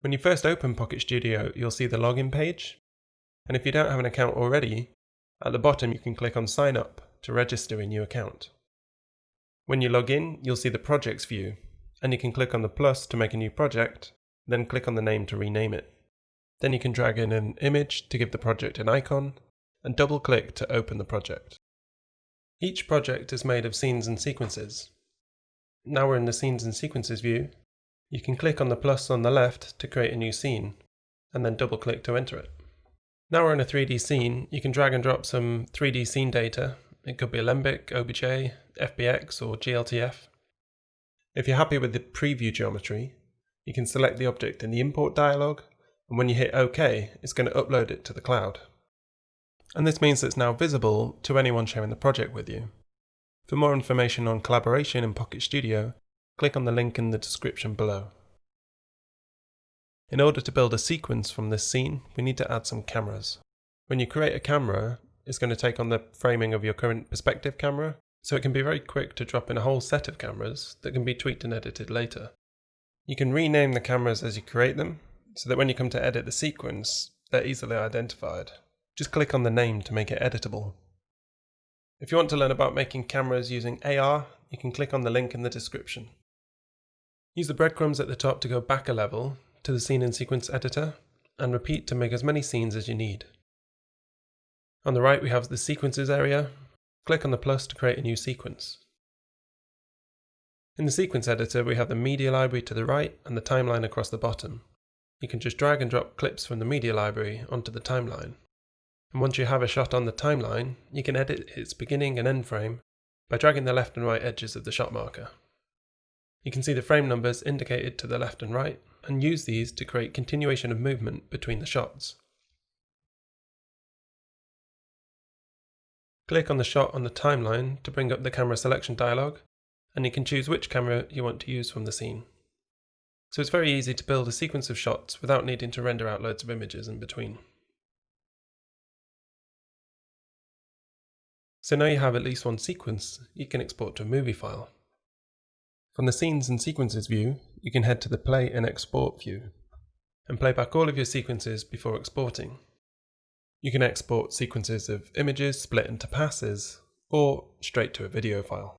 When you first open PocketStudio, you'll see the login page. And if you don't have an account already, at the bottom you can click on Sign Up to register a new account. When you log in, you'll see the projects view, and you can click on the plus to make a new project, then click on the name to rename it. Then you can drag in an image to give the project an icon, and double click to open the project. Each project is made of scenes and sequences. Now we're in the Scenes and Sequences view. You can click on the plus on the left to create a new scene, and then double click to enter it. Now we're in a 3D scene, you can drag and drop some 3D scene data. It could be Alembic, OBJ, FBX or GLTF. If you're happy with the preview geometry, you can select the object in the import dialog, and when you hit OK, it's going to upload it to the cloud. And this means that it's now visible to anyone sharing the project with you. For more information on collaboration in PocketStudio, click on the link in the description below. In order to build a sequence from this scene, we need to add some cameras. When you create a camera, it's going to take on the framing of your current perspective camera, so it can be very quick to drop in a whole set of cameras that can be tweaked and edited later. You can rename the cameras as you create them, so that when you come to edit the sequence, they're easily identified. Just click on the name to make it editable. If you want to learn about making cameras using AR, you can click on the link in the description. Use the breadcrumbs at the top to go back a level to the Scene and Sequence editor, and repeat to make as many scenes as you need. On the right we have the Sequences area. Click on the plus to create a new sequence. In the Sequence editor we have the Media Library to the right and the timeline across the bottom. You can just drag and drop clips from the Media Library onto the timeline. And once you have a shot on the timeline, you can edit its beginning and end frame by dragging the left and right edges of the shot marker. You can see the frame numbers indicated to the left and right, and use these to create continuation of movement between the shots. Click on the shot on the timeline to bring up the camera selection dialog, and you can choose which camera you want to use from the scene. So it's very easy to build a sequence of shots without needing to render out loads of images in between. So now you have at least one sequence you can export to a movie file. From the Scenes and Sequences view, you can head to the Play and Export view, and play back all of your sequences before exporting. You can export sequences of images split into passes, or straight to a video file.